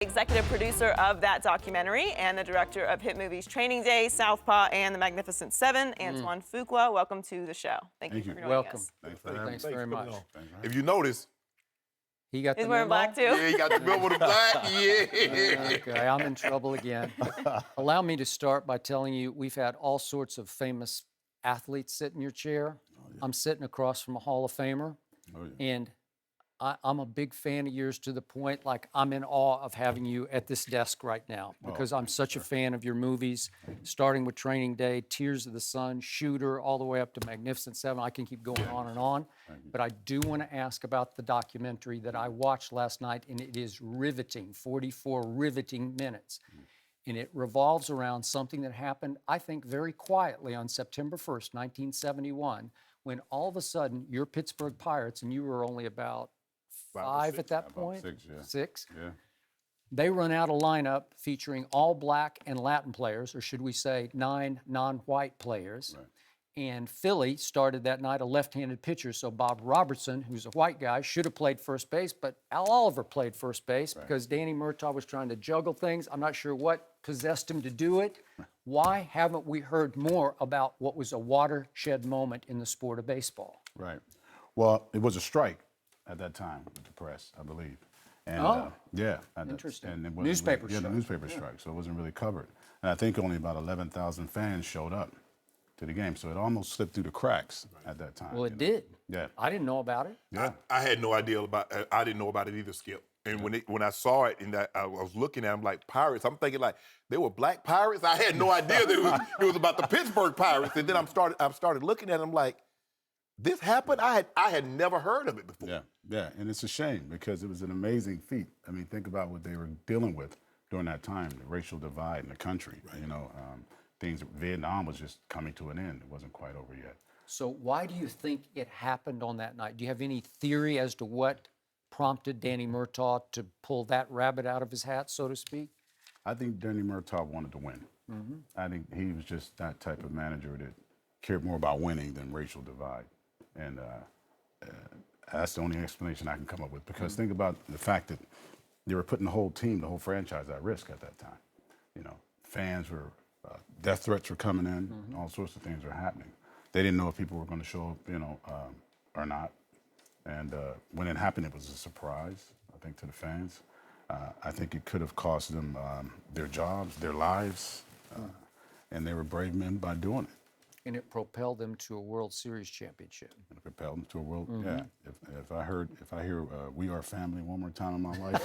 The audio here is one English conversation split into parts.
Executive producer of that documentary and the director of hit movies Training Day, Southpaw, and The Magnificent Seven, Antoine Fuqua. Welcome to the show. Thank you for joining us. Thanks very much. If you notice, He got He's the wearing memo? black too. yeah, he got the bill with the black. Yeah. Okay, I'm in trouble again. Allow me to start by telling you we've had all sorts of famous athletes sit in your chair. I'm sitting across from a Hall of Famer, and I'm a big fan of yours to the point like I'm in awe of having you at this desk right now because I'm such a fan of your movies, starting with Training Day, Tears of the Sun, Shooter, all the way up to Magnificent Seven. I can keep going on and on, but I do want to ask about the documentary that I watched last night, and it is riveting, 44 riveting minutes. And it revolves around something that happened, I think, very quietly on September 1st, 1971, when all of a sudden your Pittsburgh Pirates, and you were only about five at that point? Six. Yeah. They run out a lineup featuring all black and Latin players, or should we say 9 non-white players. Right. And Philly started that night a left-handed pitcher, so Bob Robertson, who's a white guy, should have played first base, but Al Oliver played first base because Danny Murtaugh was trying to juggle things. I'm not sure what possessed him to do it. Why haven't we heard more about what was a watershed moment in the sport of baseball? Right. Well, it was a strike at that time with the press, I believe. And, yeah. Interesting. And it wasn't Newspaper really, strike. Yeah, the newspaper strike, so it wasn't really covered. And I think only about 11,000 fans showed up to the game, so it almost slipped through the cracks at that time. Well, it did. Yeah. I didn't know about it. Yeah. I had no idea about. I didn't know about it either, Skip. And when I saw it and I was looking at them like Pirates, I'm thinking like they were black Pirates. I had no idea that it was about the Pittsburgh Pirates. And then I started looking at them like, this happened. I had never heard of it before. Yeah, and it's a shame because it was an amazing feat. I mean, think about what they were dealing with during that time, the racial divide in the country. Right. You know, Vietnam was just coming to an end. It wasn't quite over yet. So why do you think it happened on that night? Do you have any theory as to what prompted Danny Murtaugh to pull that rabbit out of his hat, so to speak? I think Danny Murtaugh wanted to win. I think he was just that type of manager that cared more about winning than racial divide. And that's the only explanation I can come up with. Because think about the fact that they were putting the whole team, the whole franchise at risk at that time. You know, fans were, death threats were coming in, all sorts of things were happening. They didn't know if people were going to show up, or not. And when it happened, it was a surprise, I think, to the fans. I think it could have cost them their jobs, their lives, and they were brave men by doing it. And it propelled them to a World Series championship. It propelled them to a world. Yeah. If I hear "We Are Family" one more time in my life,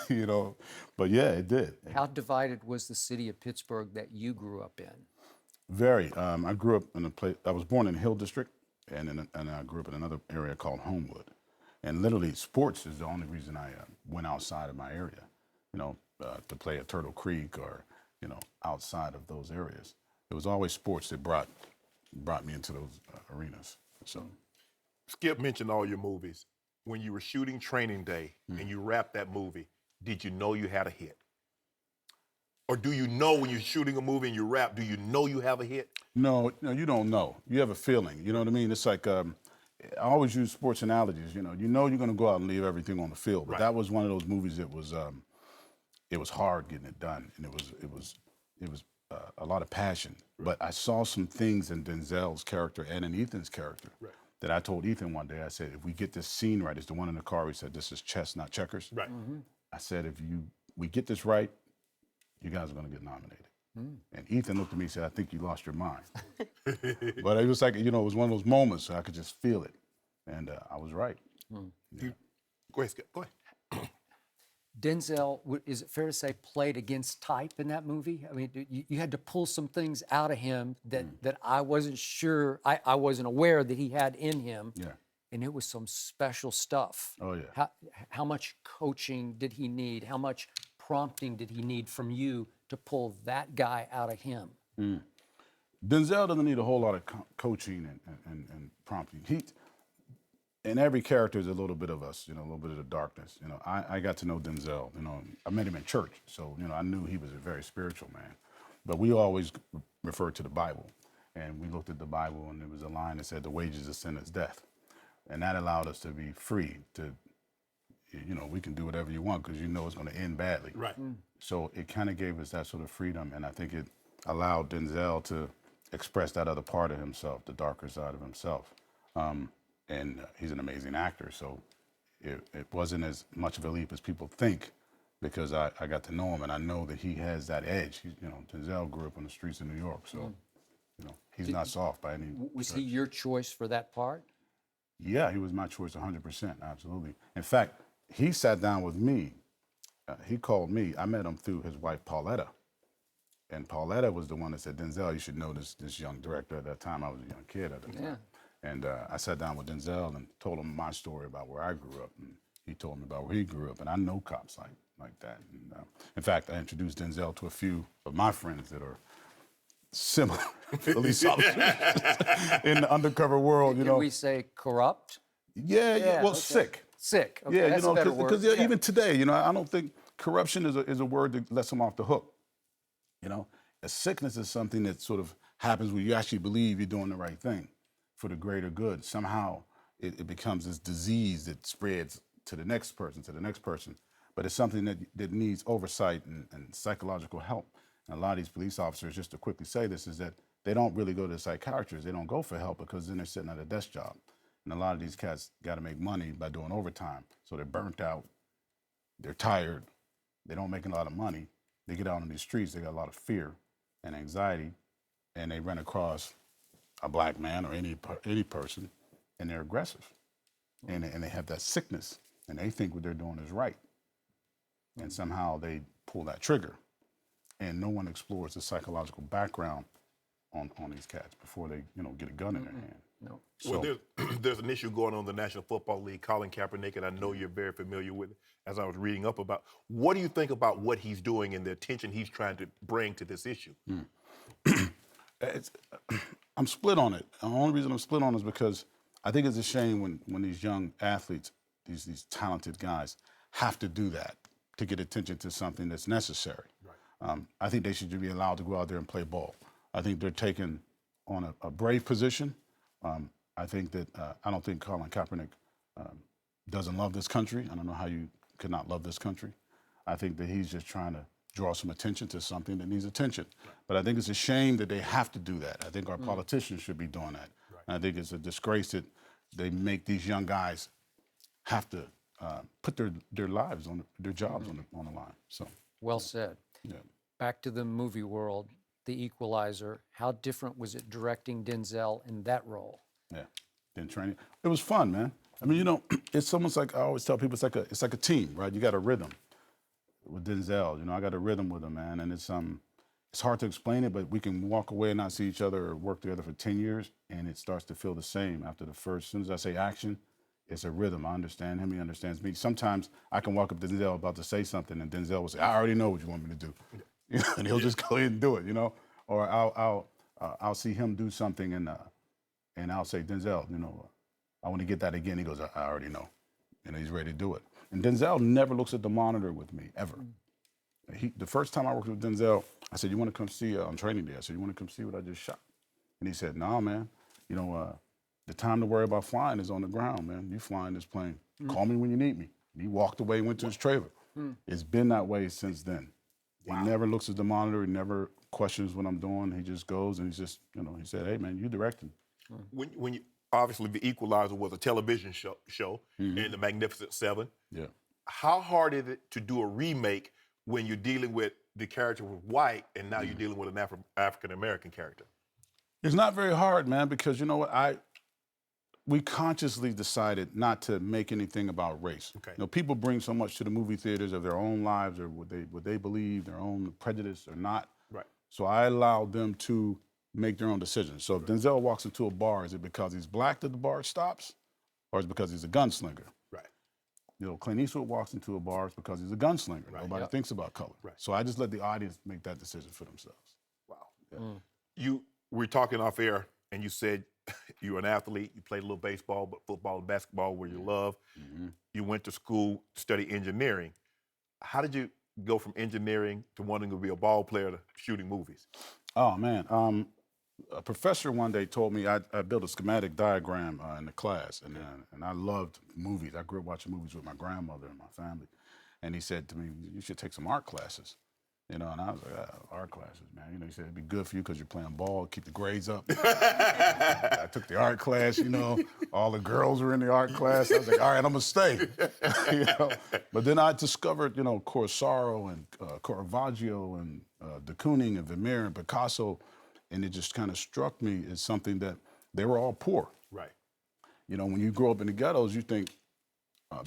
you know. But yeah, it did. How divided was the city of Pittsburgh that you grew up in? Very. I grew up in a place. I was born in Hill District, and I grew up in another area called Homewood. And literally, sports is the only reason I went outside of my area. You know, to play at Turtle Creek or outside of those areas. It was always sports that brought me into those arenas. So, Skip mentioned all your movies. When you were shooting Training Day and you wrapped that movie, did you know you had a hit? Or do you know when you're shooting a movie and you wrap, do you know you have a hit? No, you don't know. You have a feeling. You know what I mean? It's like I always use sports analogies. You know you're going to go out and leave everything on the field. But that was one of those movies that was it was hard getting it done, and it was a lot of passion. But I saw some things in Denzel's character and in Ethan's character that I told Ethan one day. I said, if we get this scene right, it's the one in the car. We said, this is chess, not checkers. Right. I said, if we get this right, you guys are going to get nominated. And Ethan looked at me and said, I think you lost your mind. But it was like, it was one of those moments so I could just feel it. And I was right. Yeah. Go ahead, Skip. Go ahead. Denzel, is it fair to say, played against type in that movie? I mean, you had to pull some things out of him that I wasn't sure, I wasn't aware that he had in him. Yeah. And it was some special stuff. Oh, yeah. How much coaching did he need? How much prompting did he need from you to pull that guy out of him? Denzel doesn't need a whole lot of coaching and prompting. In every character is a little bit of us, a little bit of the darkness. I got to know Denzel. I met him in church, so I knew he was a very spiritual man. But we always referred to the Bible, and we looked at the Bible, and there was a line that said, "The wages of sin is death," and that allowed us to be free to, we can do whatever you want because you know it's going to end badly. Right. So it kind of gave us that sort of freedom, and I think it allowed Denzel to express that other part of himself, the darker side of himself. And he's an amazing actor, so it wasn't as much of a leap as people think, because I got to know him, and I know that he has that edge. Denzel grew up on the streets of New York, so he's not soft by any. Was he your choice for that part? Yeah, he was my choice 100%, absolutely. In fact, he sat down with me. He called me. I met him through his wife, Pauletta. And Pauletta was the one that said, Denzel, you should know this young director. At that time, I was a young kid at the time. Yeah. And I sat down with Denzel and told him my story about where I grew up. And he told me about where he grew up. And I know cops like that. And, in fact, I introduced Denzel to a few of my friends that are similar police officers in the undercover world, Can we say corrupt? Yeah, well, okay. sick. Sick. Okay, Yeah, that's a better word. because even today, I don't think corruption is a word that lets them off the hook. A sickness is something that sort of happens when you actually believe you're doing the right thing for the greater good. Somehow it becomes this disease that spreads to the next person, but it's something that needs oversight and psychological help. And a lot of these police officers, just to quickly say this, is that they don't really go to the psychiatrist. They don't go for help because then they're sitting at a desk job. And a lot of these cats got to make money by doing overtime. So they're burnt out, they're tired, they don't make a lot of money. They get out on these streets, they got a lot of fear and anxiety, and they run across a black man or any person, and they're aggressive. And they have that sickness, and they think what they're doing is right. And somehow they pull that trigger. And no one explores the psychological background on these cats before they, get a gun in their hand. No. Well, there's an issue going on in the National Football League, Colin Kaepernick, and I know you're very familiar with it, as I was reading up about. What do you think about what he's doing and the attention he's trying to bring to this issue? I'm split on it. The only reason I'm split on it is because I think it's a shame when these young athletes, these talented guys, have to do that to get attention to something that's necessary. Right. I think they should be allowed to go out there and play ball. I think they're taking on a brave position. I think that I don't think Colin Kaepernick doesn't love this country. I don't know how you could not love this country. I think that he's just trying to draw some attention to something that needs attention. Right. But I think it's a shame that they have to do that. I think our politicians should be doing that. Right. And I think it's a disgrace that they make these young guys have to put their lives on their jobs on the line. So well said. Yeah. Back to the movie world, The Equalizer. How different was it directing Denzel in that role? Yeah, in training, it was fun, man. I mean, it's almost like I always tell people, it's like a team, right? You got a rhythm with Denzel. I got a rhythm with him, man, and it's hard to explain it, but we can walk away and not see each other or work together for 10 years, and it starts to feel the same after the first. As soon as I say action, it's a rhythm. I understand him, he understands me. Sometimes I can walk up to Denzel about to say something, and Denzel will say, "I already know what you want me to do," and he'll just go ahead and do it, Or I'll see him do something, and I'll say, "Denzel, I want to get that again." He goes, "I already know," and he's ready to do it. And Denzel never looks at the monitor with me ever. The first time I worked with Denzel, I said, "You want to come see on training day?" I said, "You want to come see what I just shot?" And he said, "No, man. The time to worry about flying is on the ground, man. You flying this plane. Call me when you need me." And he walked away, went to his trailer. It's been that way since then. Wow. He never looks at the monitor. He never questions what I'm doing. He just goes and he's just, he said, "Hey, man, you directing." When you obviously The Equalizer was a television show in the Magnificent Seven. Yeah. How hard is it to do a remake when you're dealing with the character was white and now you're dealing with an African American character? It's not very hard, man, because you know what? We consciously decided not to make anything about race. Okay. People bring so much to the movie theaters of their own lives or what they believe, their own prejudice or not. Right. So I allowed them to make their own decisions. So if Denzel walks into a bar, is it because he's black that the bar stops, or is it because he's a gunslinger? Right. Clint Eastwood walks into a bar, it's because he's a gunslinger. Right. Nobody thinks about color. Right. So I just let the audience make that decision for themselves. Wow. Yeah. We're talking off air, and you said you're an athlete. You played a little baseball, but football and basketball were your love. Mm-hmm. You went to school to study engineering. How did you go from engineering to wanting to be a ball player to shooting movies? Oh, man. A professor one day told me I built a schematic diagram in the class, and I loved movies. I grew up watching movies with my grandmother and my family. And he said to me, you should take some art classes. And I was like, art classes, man. He said, it'd be good for you because you're playing ball, keep the grades up. I took the art class, all the girls were in the art class. I was like, all right, I'm gonna stay. But then I discovered, Corsaro and Caravaggio and de Kooning and Vermeer and Picasso, and it just kind of struck me as something that they were all poor. Right. When you grow up in the ghettos, you think,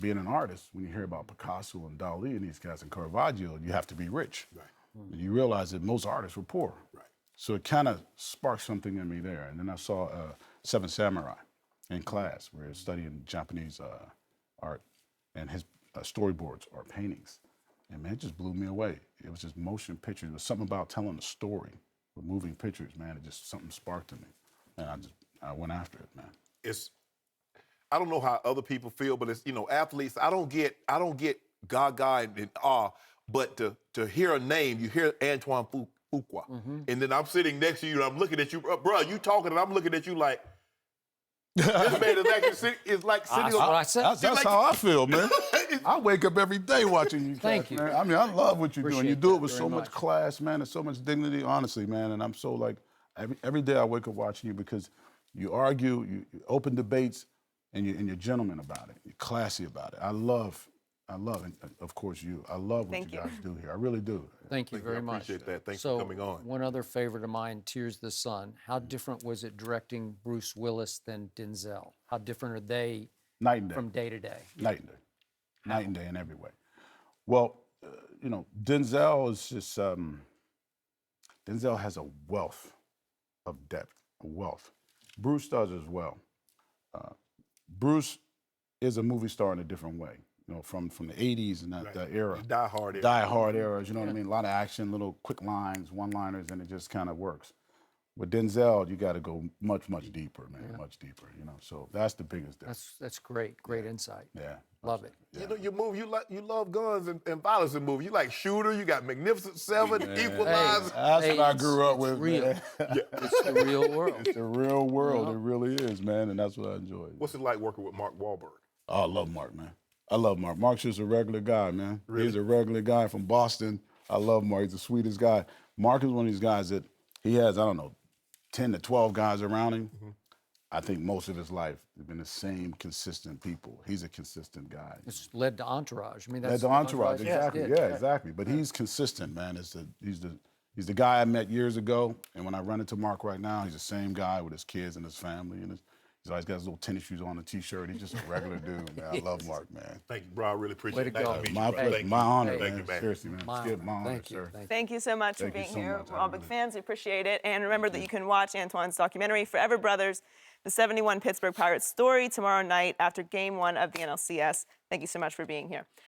being an artist, when you hear about Picasso and Dali and these guys and Caravaggio, you have to be rich. Right. And you realize that most artists were poor. Right. So it kind of sparked something in me there. And then I saw Seven Samurai in class, where he was studying Japanese art, and his storyboards are paintings. And man, it just blew me away. It was just motion pictures. There was something about telling a story with moving pictures, man. It just, something sparked in me. And I went after it, man. I don't know how other people feel, but it's, athletes, I don't get gaga and awe, but to hear a name, you hear Antoine Fuqua, and then I'm sitting next to you and I'm looking at you, bro, you talking and I'm looking at you like, this man is like sitting That's what I said. That's how I feel, man. I wake up every day watching you. Thank you. Man. I mean, I love what you're doing. You do it with very so much class, man, and so much dignity, honestly, man. And I'm so like, every day I wake up watching you because you argue, you open debates, and you're gentleman about it. You're classy about it. I love, and of course you. I love what you guys do here. I really do. Thank you very much. Appreciate that. Thanks for coming on. One other favorite of mine, Tears of the Sun. How different was it directing Bruce Willis than Denzel? How different are they Night and day. from day to day? Night and day. Night and day in every way. Well, Denzel is just, Denzel has a wealth of depth, a wealth. Bruce does as well. Bruce is a movie star in a different way, from the 80s and that era. Die Hard era. Die Hard eras, you know what I mean? A lot of action, little quick lines, one-liners, and it just kind of works. With Denzel, you got to go much, much deeper, man, much deeper, So that's the biggest difference. That's great. Great insight. Yeah. Love it. Yeah. You love guns and violence in movies. You like Shooter, you got Magnificent Seven, Equalizer. That's what I grew up with, real. man. It's the real world. It's the real world. It really is, man, and that's what I enjoy. What's it like working with Mark Wahlberg? Oh, I love Mark, man. I love Mark. Mark's just a regular guy, man. Really? He's a regular guy from Boston. I love Mark. He's the sweetest guy. Mark is one of these guys that he has, 10 to 12 guys around him. I think most of his life has been the same consistent people. He's a consistent guy. It's led to Entourage. I mean, Led that's to Entourage, did. exactly. Yeah, Exactly. But he's consistent, man. He's the guy I met years ago, and when I run into Mark right now, he's the same guy with his kids and his family, and he's always got his little tennis shoes on, a T-shirt. He's just a regular dude, man. I love Mark, man. Thank you, bro. I really appreciate it. Way to go. Nice to meet you, My bro. pleasure, my honor, Thank man. you, man. Seriously, man. Skip, my honor, Thank you. sir. Thank you so much for Thank you being so here. much. We're all big fans. We appreciate it. And remember that you can watch Antoine's documentary, Forever Brothers, the 71 Pittsburgh Pirates Story, tomorrow night after Game 1 of the NLCS. Thank you so much for being here.